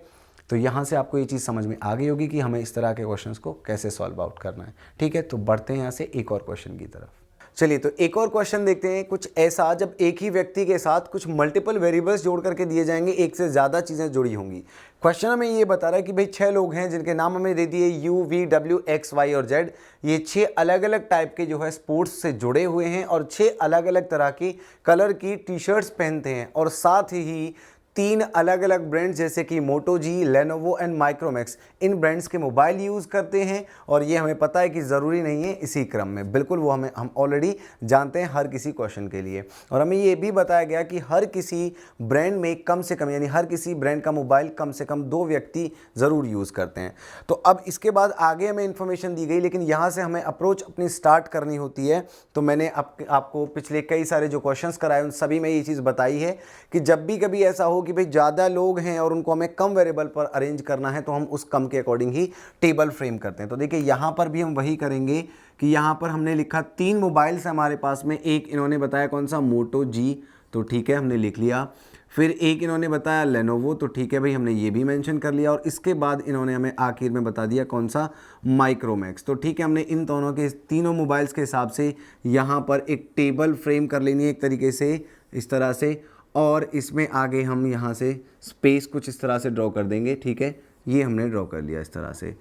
तो यहाँ से आपको ये चीज़ समझ में आ गई होगी कि हमें इस तरह के क्वेश्चंस को कैसे सॉल्व आउट करना है, ठीक है। तो बढ़ते हैं यहाँ से एक और क्वेश्चन की तरफ। चलिए तो एक और क्वेश्चन देखते हैं। कुछ ऐसा जब एक ही व्यक्ति के साथ कुछ मल्टीपल वेरिएबल्स जोड़ करके दिए जाएंगे, एक से ज़्यादा चीज़ें जुड़ी होंगी। क्वेश्चन हमें ये बता रहा है कि भाई 6 लोग हैं जिनके नाम हमें दे दिए U, V, W, X, Y और Z। ये 6 अलग अलग टाइप के जो है स्पोर्ट्स से जुड़े हुए हैं और 6 अलग अलग तरह की कलर की टी-शर्ट्स पहनते हैं और साथ ही 3 अलग अलग ब्रांड्स जैसे कि Moto G, Lenovo and Micromax, इन ब्रांड्स के मोबाइल यूज़ करते हैं। और ये हमें पता है कि ज़रूरी नहीं है इसी क्रम में, बिल्कुल वो हम ऑलरेडी जानते हैं हर किसी क्वेश्चन के लिए। और हमें ये भी बताया गया कि हर किसी ब्रांड में कम से कम यानी हर किसी ब्रांड का मोबाइल कम से कम 2 व्यक्ति ज़रूर यूज़ करते हैं। तो अब इसके बाद आगे हमें इन्फॉर्मेशन दी गई, लेकिन यहाँ से हमें अप्रोच अपनी स्टार्ट करनी होती है। तो मैंने आपको पिछले कई सारे जो क्वेश्चंस कराए उन सभी में ये चीज़ बताई है कि जब भी कभी ऐसा हो कि भाई ज़्यादा लोग हैं और उनको हमें कम वेरिएबल पर अरेंज करना है, तो हम उस कम के अकॉर्डिंग ही टेबल फ्रेम करते हैं। तो देखिए यहाँ पर भी हम वही करेंगे कि यहाँ पर हमने लिखा 3 मोबाइल्स हमारे पास में, एक इन्होंने बताया कौन सा, मोटो जी, तो ठीक है हमने लिख लिया। फिर एक इन्होंने बताया लेनोवो, तो ठीक है भाई हमने ये भी मेंशन कर लिया। और इसके बाद इन्होंने हमें आखिर में बता दिया कौन सा, माइक्रोमैक्स। तो ठीक है हमने इन दोनों के तीनों मोबाइल्स के हिसाब से यहाँ पर एक टेबल फ्रेम कर लेनी है एक तरीके से इस तरह से, और इसमें आगे हम यहाँ से स्पेस कुछ इस तरह से ड्रॉ कर देंगे, ठीक है। ये हमने ड्रॉ कर लिया इस तरह से।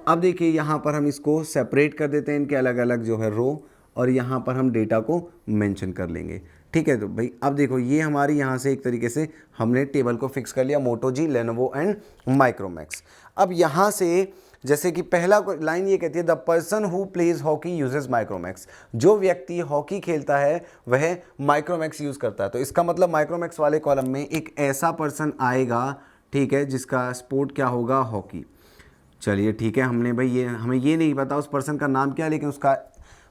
अब देखिए यहाँ पर हम इसको सेपरेट कर देते हैं इनके अलग अलग जो है रो, और यहाँ पर हम डेटा को मेंशन कर लेंगे, ठीक है। तो भाई अब देखो ये हमारी यहाँ से एक तरीके से हमने टेबल को फिक्स कर लिया, मोटो जी, लेनोवो एंड माइक्रोमैक्स। अब यहाँ से जैसे कि पहला लाइन ये कहती है the person who plays hockey uses Micromax, जो व्यक्ति हॉकी खेलता है वह माइक्रोमैक्स यूज़ करता है। तो इसका मतलब माइक्रोमैक्स वाले कॉलम में एक ऐसा पर्सन आएगा, ठीक है, जिसका स्पोर्ट क्या होगा, हॉकी। चलिए ठीक है, हमने भाई ये हमें ये नहीं पता उस पर्सन का नाम क्या है, लेकिन उसका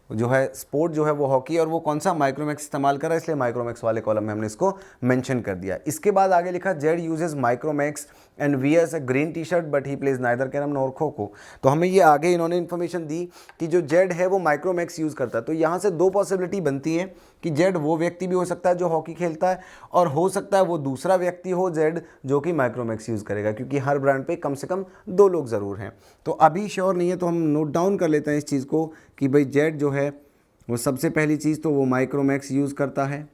जो है स्पोर्ट जो है वो हॉकी, और वो कौन सा, माइक्रोमैक्स इस्तेमाल कर रहा है, इसलिए माइक्रोमैक्स वाले कॉलम में हमने इसको मेंशन कर दिया। इसके बाद आगे लिखा Z uses Micromax and wears a green T shirt but he plays neither carrom nor kho kho. तो हमें ये आगे इन्होंने इन्फॉर्मेशन दी कि जो जेड है वो माइक्रोमैक्स यूज़ करता है। तो यहाँ से 2 पॉसिबिलिटी बनती है कि जेड वो व्यक्ति भी हो सकता है जो हॉकी खेलता है, और हो सकता है वो दूसरा व्यक्ति हो जेड जो कि माइक्रोमैक्स यूज़ करेगा, क्योंकि हर ब्रांड पे कम से कम 2 लोग ज़रूर हैं। तो अभी श्योर नहीं है, तो हम नोट डाउन कर लेते हैं इस चीज़ को कि भाई जेड जो है वो सबसे पहली चीज़ तो वो माइक्रोमैक्स यूज़ करता है।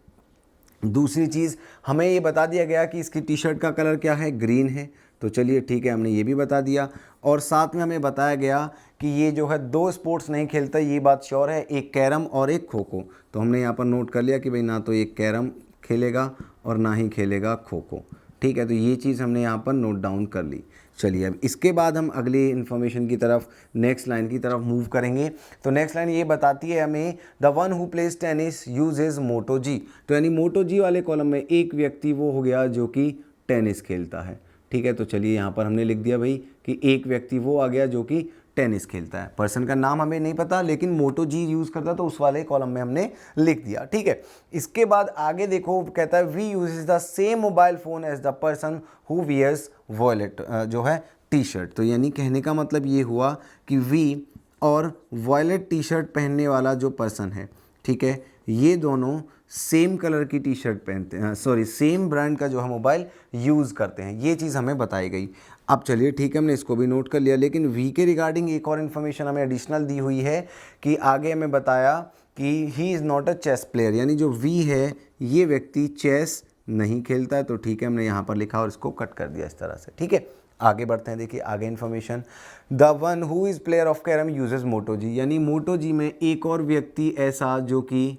दूसरी चीज़ हमें ये बता दिया गया कि इसकी टी शर्ट का कलर क्या है, ग्रीन है। तो चलिए ठीक है, हमने ये भी बता दिया। और साथ में हमें बताया गया कि ये जो है 2 स्पोर्ट्स नहीं खेलता, ये बात श्योर है, एक कैरम और एक खो खो। तो हमने यहाँ पर नोट कर लिया कि भाई ना तो एक कैरम खेलेगा और ना ही खेलेगा खो खो, ठीक है। तो ये चीज़ हमने यहाँ पर नोट डाउन कर ली। चलिए अब इसके बाद हम अगली इन्फॉर्मेशन की तरफ, नेक्स्ट लाइन की तरफ मूव करेंगे। तो नेक्स्ट लाइन ये बताती है हमें the one who plays tennis uses Moto G. तो यानी मोटो जी वाले कॉलम में एक व्यक्ति वो हो गया जो कि टेनिस खेलता है, ठीक है। तो चलिए यहाँ पर हमने लिख दिया भाई कि एक व्यक्ति वो आ गया जो कि टेनिस खेलता है। पर्सन का नाम हमें नहीं पता, लेकिन मोटो जी यूज़ करता है, तो उस वाले कॉलम में हमने लिख दिया, ठीक है। इसके बाद आगे देखो कहता है V uses the same mobile phone as the person who wears violet जो है टी शर्ट। तो यानी कहने का मतलब ये हुआ कि वी और वॉयलेट टी शर्ट पहनने वाला जो पर्सन है, ठीक है, ये दोनों सेम कलर की टी शर्ट पहनते हैं, सॉरी सेम ब्रांड का जो है मोबाइल यूज़ करते हैं। ये चीज़ हमें बताई गई। अब चलिए ठीक है, हमने इसको भी नोट कर लिया। लेकिन वी के रिगार्डिंग एक और इन्फॉर्मेशन हमें एडिशनल दी हुई है कि आगे हमें बताया कि he is not a chess player, यानी जो वी है ये व्यक्ति चेस नहीं खेलता है, तो ठीक है हमने यहाँ पर लिखा और इसको कट कर दिया इस तरह से। ठीक है, आगे बढ़ते हैं। देखिए आगे information, the one who is player of carrom uses Moto G, यानी मोटो जी में एक और व्यक्ति ऐसा जो कि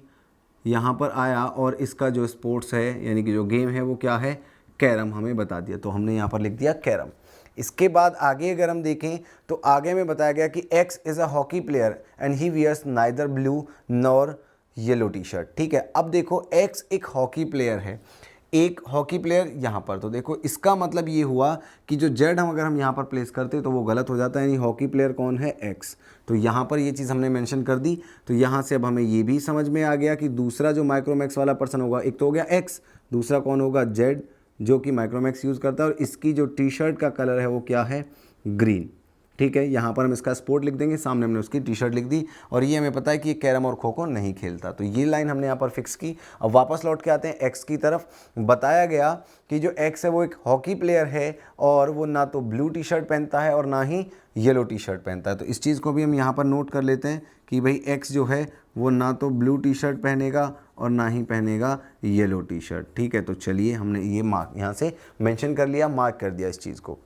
यहाँ पर आया और इसका जो स्पोर्ट्स है यानी कि जो गेम है वो क्या है, कैरम, हमें बता दिया, तो हमने यहाँ पर लिख दिया कैरम। इसके बाद आगे अगर हम देखें तो आगे में बताया गया कि X is a hockey player and he wears neither blue nor yellow T shirt. ठीक है, अब देखो एक्स एक हॉकी प्लेयर है, एक हॉकी प्लेयर यहाँ पर, तो देखो इसका मतलब ये हुआ कि जो जेड हम अगर हम यहाँ पर प्लेस करते तो वो गलत हो जाता है, यानी हॉकी प्लेयर कौन है, एक्स। तो यहाँ पर ये चीज़ हमने मेंशन कर दी। तो यहाँ से अब हमें ये भी समझ में आ गया कि दूसरा जो माइक्रोमैक्स वाला पर्सन होगा, एक तो हो गया एक्स, दूसरा कौन होगा, जेड, जो कि माइक्रोमैक्स यूज़ करता है, और इसकी जो टी शर्ट का कलर है वो क्या है, ग्रीन। ठीक है, यहाँ पर हम इसका स्पोर्ट लिख देंगे, सामने हमने उसकी टी शर्ट लिख दी, और ये हमें पता है कि ये कैरम और खो खो नहीं खेलता, तो ये लाइन हमने यहाँ पर फिक्स की। अब वापस लौट के आते हैं एक्स की तरफ। बताया गया कि जो एक्स है वो एक हॉकी प्लेयर है और वो ना तो ब्लू टी शर्ट पहनता है और ना ही येलो टी शर्ट पहनता है, तो इस चीज़ को भी हम यहाँ पर नोट कर लेते हैं कि भाई एक्स जो है वो ना तो ब्लू टी शर्ट पहनेगा और ना ही पहनेगा येलो टी शर्ट। ठीक है, तो चलिए हमने ये मार्क यहाँ से मेंशन कर लिया, मार्क कर दिया इस चीज़ को।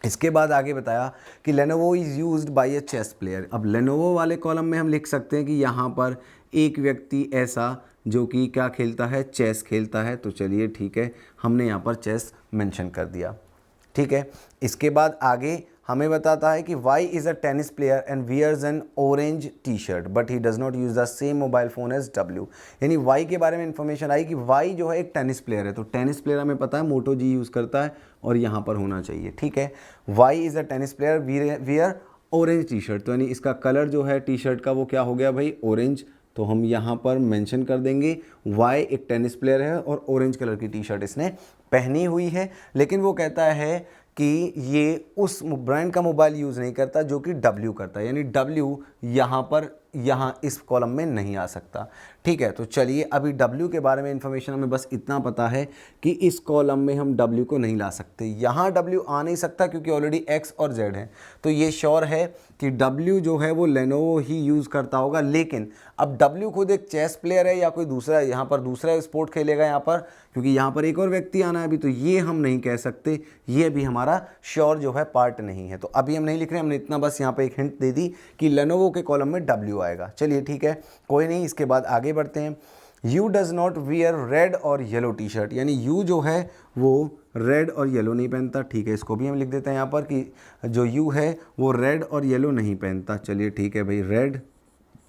इसके बाद आगे बताया कि Lenovo is used by a chess player. अब लेनोवो वाले कॉलम में हम लिख सकते हैं कि यहाँ पर एक व्यक्ति ऐसा जो कि क्या खेलता है, चेस खेलता है, तो चलिए ठीक है हमने यहाँ पर चेस मेंशन कर दिया। ठीक है, इसके बाद आगे हमें बताता है कि Y is a tennis player and wears an orange T shirt but he does not use the same mobile phone as W. यानी वाई के बारे में इंफॉर्मेशन आई कि वाई जो है एक टेनिस प्लेयर है, तो टेनिस प्लेयर हमें पता है मोटो जी यूज़ करता है और यहाँ पर होना चाहिए। ठीक है, Y is a tennis player wear orange T shirt, तो यानी इसका कलर जो है टी शर्ट का वो क्या हो गया भाई, ऑरेंज। तो हम यहाँ पर मेंशन कर देंगे वाई एक टेनिस प्लेयर है और ऑरेंज कलर की टी शर्ट इसने पहनी हुई है, लेकिन वो कहता है कि ये उस ब्रांड का मोबाइल यूज़ नहीं करता जो कि W करता है, यानी W यहाँ पर यहाँ इस कॉलम में नहीं आ सकता। ठीक है, तो चलिए अभी W के बारे में इंफॉर्मेशन हमें बस इतना पता है कि इस कॉलम में हम W को नहीं ला सकते, यहाँ W आ नहीं सकता क्योंकि ऑलरेडी X और Z है, तो ये श्योर है कि W जो है वो लेनोवो ही यूज़ करता होगा। लेकिन अब W खुद एक चेस प्लेयर है या कोई दूसरा यहाँ पर दूसरा स्पोर्ट खेलेगा यहाँ पर, क्योंकि यहाँ पर एक और व्यक्ति आना है अभी, तो ये हम नहीं कह सकते, ये भी हमारा श्योर जो है पार्ट नहीं है, तो अभी हम नहीं लिख रहे, हमने इतना बस यहाँ पे एक हिंट दे दी कि लेनोवो के कॉलम में W आएगा। चलिए ठीक है, कोई नहीं, इसके बाद आगे बढ़ते हैं। You does not wear red और येलो टी शर्ट, यानी यू जो है वो रेड और येलो नहीं पहनता। ठीक है, इसको भी हम लिख देते हैं यहाँ पर कि जो यू है वो रेड और येलो नहीं पहनता। चलिए ठीक है भाई, रेड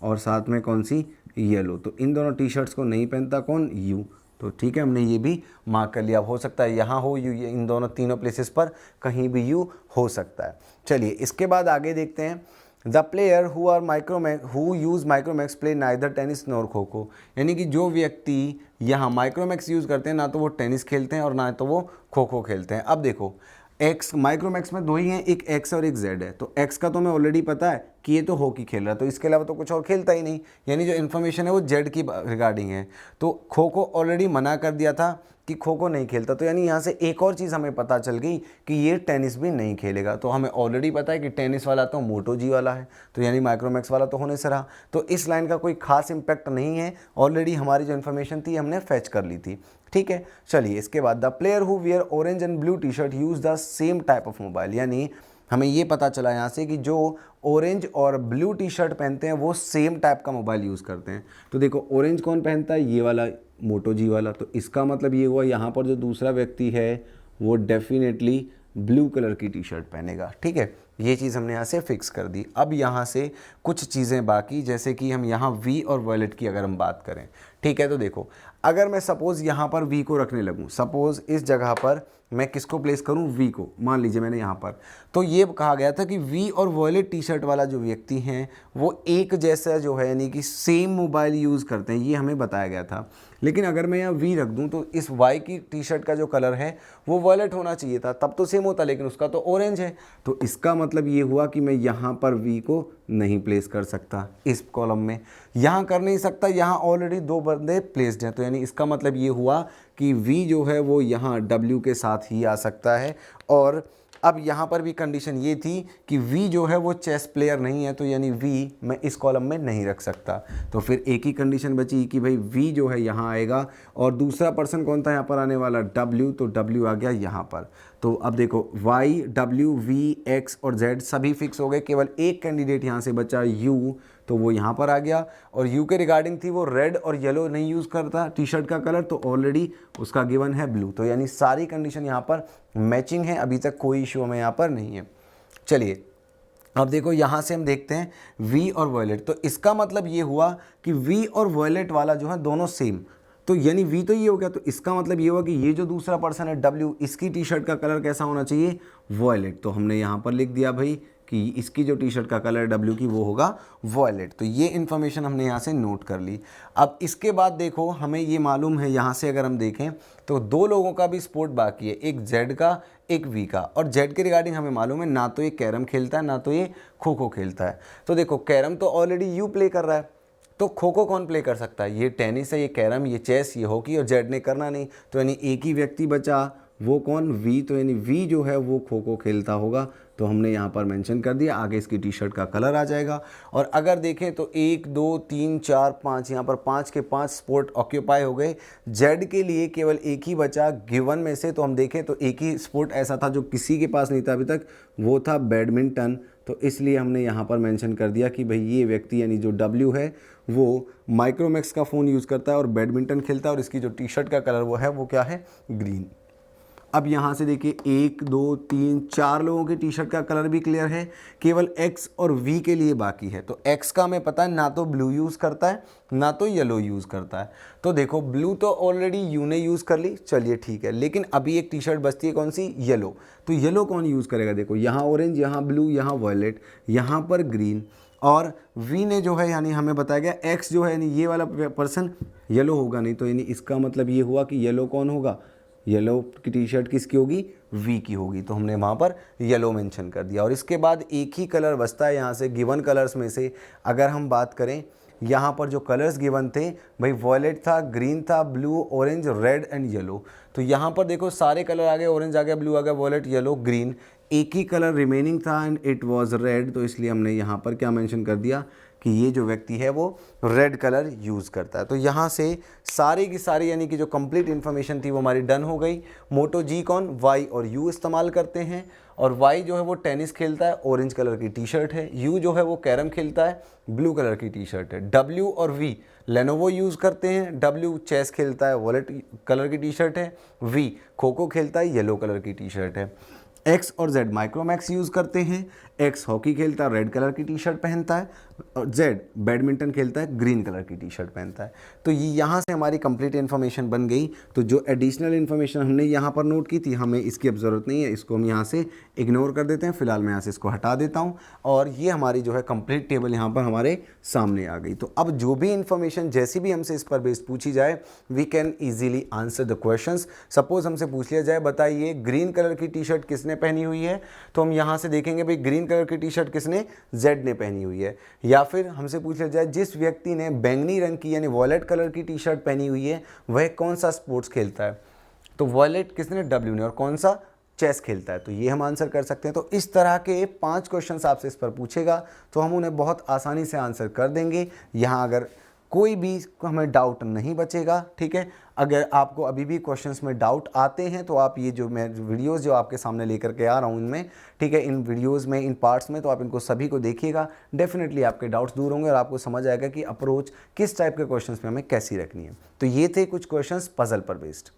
और साथ में कौन सी, येलो, तो इन दोनों टी शर्ट्स को नहीं पहनता कौन, यू। तो ठीक है, हमने ये भी मार्क कर लिया। अब हो सकता है यहाँ हो यू, इन दोनों तीनों प्लेसेस पर कहीं भी यू हो सकता है। चलिए इसके बाद आगे देखते हैं। The player who use Micromax play neither tennis nor kho खो, यानी कि जो व्यक्ति यहाँ माइक्रोमैक्स यूज़ करते हैं ना तो वो टेनिस खेलते हैं और ना तो वो खो खो खेलते हैं। अब देखो एक्स माइक्रोमैक्स में दो ही हैं, एक एक्स और एक जेड है, तो एक्स का तो हमें ऑलरेडी पता है कि ये तो हॉकी खेल रहा है, तो इसके अलावा तो कुछ और खेलता ही नहीं, यानी जो इन्फॉर्मेशन है वो जेड की रिगार्डिंग है। तो खो खो ऑलरेडी मना कर दिया था कि खो खो नहीं खेलता, तो यानी यहाँ से एक और चीज़ हमें पता चल गई कि ये टेनिस भी नहीं खेलेगा। तो हमें ऑलरेडी पता है कि टेनिस वाला तो मोटो जी वाला है, तो यानी माइक्रोमैक्स वाला तो होने से रहा, तो इस लाइन का कोई खास इम्पैक्ट नहीं है, ऑलरेडी हमारी जो इन्फॉर्मेशन थी हमने फैच कर ली थी। ठीक है, चलिए इसके बाद the player who wear orange and blue T shirt use the same type of mobile, यानी हमें ये पता चला यहाँ से कि जो ऑरेंज और ब्लू टी शर्ट पहनते हैं वो सेम टाइप का मोबाइल यूज़ करते हैं। तो देखो ऑरेंज कौन पहनता है, ये वाला मोटो जी वाला, तो इसका मतलब ये हुआ यहाँ पर जो दूसरा व्यक्ति है वो डेफिनेटली ब्लू कलर की टी शर्ट पहनेगा। ठीक है, ये चीज़ हमने यहाँ से फिक्स कर दी। अब यहाँ से कुछ चीज़ें बाकी, जैसे कि हम यहाँ वी और वॉलेट की अगर हम बात करें, ठीक है, तो देखो अगर मैं सपोज़ यहाँ पर वी को रखने लगूँ, सपोज़ इस जगह पर मैं किसको प्लेस करूँ, वी को, मान लीजिए मैंने यहाँ पर, तो ये कहा गया था कि वी और वॉलेट टी शर्ट वाला जो व्यक्ति हैं वो एक जैसा जो है यानी कि सेम मोबाइल यूज़ करते हैं, ये हमें बताया गया था। लेकिन अगर मैं यहाँ वी रख दूँ तो इस वाई की टी शर्ट का जो कलर है वो वॉलेट होना चाहिए था, तब तो सेम होता, लेकिन उसका तो ऑरेंज है, तो इसका मतलब ये हुआ कि मैं यहाँ पर वी को नहीं प्लेस कर सकता इस कॉलम में, यहाँ कर नहीं सकता, यहाँ ऑलरेडी दो बंदे प्लेस्ड हैं, तो यानी इसका मतलब ये हुआ कि वी जो है वो यहाँ W के साथ ही आ सकता है और अब यहाँ पर भी कंडीशन ये थी कि वी जो है वो चेस प्लेयर नहीं है, तो यानी वी मैं इस कॉलम में नहीं रख सकता। तो फिर एक ही कंडीशन बची कि भाई वी जो है यहाँ आएगा, और दूसरा पर्सन कौन था यहाँ पर आने वाला, डब्ल्यू, तो डब्ल्यू आ गया यहाँ पर। तो अब देखो वाई, डब्ल्यू, वी, एक्स और जेड सभी फिक्स हो गए, केवल एक कैंडिडेट यहाँ से बचा यू, तो वो यहाँ पर आ गया। और यू के रिगार्डिंग थी वो रेड और येलो नहीं यूज़ करता टी शर्ट का कलर, तो ऑलरेडी उसका गिवन है ब्लू। तो यानी सारी कंडीशन यहाँ पर मैचिंग है, अभी तक कोई इशू हमें यहाँ पर नहीं है। चलिए अब देखो यहाँ से हम देखते हैं वी और वॉयलेट, तो इसका मतलब ये हुआ कि वी और वॉयलेट वाला जो है दोनों सेम, तो यानी वी तो ये हो गया, तो इसका मतलब ये हुआ कि ये जो दूसरा पर्सन है डब्ल्यू, इसकी टी शर्ट का कलर कैसा होना चाहिए, वॉयलेट। तो हमने यहाँ पर लिख दिया भाई कि इसकी जो टी शर्ट का कलर डब्ल्यू की वो होगा वॉयलेट। तो ये इन्फॉर्मेशन हमने यहाँ से नोट कर ली। अब इसके बाद देखो हमें ये मालूम है, यहाँ से अगर हम देखें तो दो लोगों का भी स्पोर्ट बाकी है, एक जेड का एक वी का। और जेड के रिगार्डिंग हमें मालूम है ना तो ये कैरम खेलता है ना तो ये खो खो खेलता है। तो देखो कैरम तो ऑलरेडी यू प्ले कर रहा है, तो खो खो कौन प्ले कर सकता है, ये टेनिस है, ये कैरम, ये चेस, ये हॉकी, और जेड ने करना नहीं। तो यानी एक ही व्यक्ति बचा, वो कौन, वी। तो यानी वी जो है वो खो खो खेलता होगा, तो हमने यहाँ पर मेंशन कर दिया, आगे इसकी टी शर्ट का कलर आ जाएगा। और अगर देखें तो 1 2 3 4 5, यहाँ पर 5 के 5 स्पोर्ट ऑक्यूपाई हो गए। जेड के लिए केवल एक ही बचा गिवन में से, तो हम देखें तो एक ही स्पोर्ट ऐसा था जो किसी के पास नहीं था अभी तक, वो था बैडमिंटन। तो इसलिए हमने यहाँ पर मेंशन कर दिया कि भाई ये व्यक्ति यानी जो डब्ल्यू है वो माइक्रोमैक्स का फ़ोन यूज़ करता है और बैडमिंटन खेलता है, और इसकी जो टी शर्ट का कलर वो है वो क्या है, ग्रीन। अब यहाँ से देखिए 1 2 3 4 लोगों की टी शर्ट का कलर भी क्लियर है, केवल एक्स और वी के लिए बाकी है। तो एक्स का हमें पता है ना तो ब्लू यूज़ करता है ना तो येलो यूज़ करता है। तो देखो ब्लू तो ऑलरेडी यू ने यूज़ कर ली, चलिए ठीक है, लेकिन अभी एक टी शर्ट बचती है, कौन सी, येलो। तो येलो कौन यूज़ करेगा, देखो यहाँ ऑरेंज, यहाँ ब्लू, यहाँ वॉयलेट, यहाँ पर ग्रीन। और वी ने जो है यानी हमें बताया गया एक्स जो है यानी ये वाला पर्सन येलो होगा नहीं, तो यानी इसका मतलब ये हुआ कि येलो कौन होगा, येलो की टी शर्ट किसकी होगी, वी की होगी। तो हमने वहाँ पर येलो मेंशन कर दिया। और इसके बाद एक ही कलर बचता है यहाँ से गिवन कलर्स में से। अगर हम बात करें यहाँ पर जो कलर्स गिवन थे भाई, वॉयलेट था, ग्रीन था, blue, orange, red and yellow. तो यहाँ पर देखो सारे कलर आ गए, ऑरेंज आ गया, ब्लू आ गया, वॉयलेट, येलो, ग्रीन। एक ही कलर रिमेनिंग था एंड इट वाज रेड, तो इसलिए हमने यहाँ पर क्या मेंशन कर दिया कि ये जो व्यक्ति है वो रेड कलर यूज़ करता है। तो यहाँ से सारी की सारी यानी कि जो कंप्लीट इन्फॉर्मेशन थी वो हमारी डन हो गई। मोटो जी कौन, वाई और यू इस्तेमाल करते हैं, और वाई जो है वो टेनिस खेलता है, ऑरेंज कलर की टी शर्ट है। यू जो है वो कैरम खेलता है, ब्लू कलर की टी शर्ट है। डब्ल्यू और वी लेनोवो यूज़ करते हैं, डब्ल्यू चेस खेलता है, वॉलेट कलर की टी शर्ट है। वी खो खो खेलता है, येलो कलर की टी शर्ट है। एक्स और जेड माइक्रोमैक्स यूज़ करते हैं, एक्स हॉकी खेलता है, रेड कलर की टी शर्ट पहनता है, और जेड बैडमिंटन खेलता है, ग्रीन कलर की टी शर्ट पहनता है। तो ये यहाँ से हमारी कंप्लीट इन्फॉर्मेशन बन गई। तो जो एडिशनल इन्फॉर्मेशन हमने यहाँ पर नोट की थी, हमें इसकी अब ज़रूरत नहीं है, इसको हम यहाँ से इग्नोर कर देते हैं। फिलहाल मैं यहाँ से इसको हटा देता हूँ, और ये हमारी जो है कंप्लीट टेबल यहाँ पर हमारे सामने आ गई। तो अब जो भी इन्फॉर्मेशन जैसी भी हमसे इस पर बेस्ड पूछी जाए, we can easily answer the questions. Suppose हमसे पूछ लिया जाए, बताइए ग्रीन कलर की टी शर्ट किसने पहनी हुई है, तो हम यहाँ से देखेंगे भाई ग्रीन कलर की टी शर्ट किसने, जेड ने पहनी हुई है। या फिर हमसे पूछ लिया जाए जिस व्यक्ति ने बैंगनी रंग की यानी वॉयलेट कलर की टी शर्ट पहनी हुई है वह कौन सा स्पोर्ट्स खेलता है, तो वॉयलेट किसने, डब्ल्यू ने, और कौन सा, चेस खेलता है। तो ये हम आंसर कर सकते हैं। तो इस तरह के 5 क्वेश्चंस आपसे इस पर पूछेगा तो हम उन्हें बहुत आसानी से आंसर कर देंगे। यहाँ अगर कोई भी हमें डाउट नहीं बचेगा, ठीक है। अगर आपको अभी भी क्वेश्चंस में डाउट आते हैं तो आप ये जो मैं वीडियोस जो आपके सामने लेकर के आ रहा हूँ इनमें, ठीक है, इन वीडियोस में, इन पार्ट्स में, तो आप इनको सभी को देखिएगा। डेफिनेटली आपके डाउट्स दूर होंगे और आपको समझ आएगा कि अप्रोच किस टाइप के क्वेश्चंस में हमें कैसी रखनी है। तो ये थे कुछ क्वेश्चंस पजल पर बेस्ड।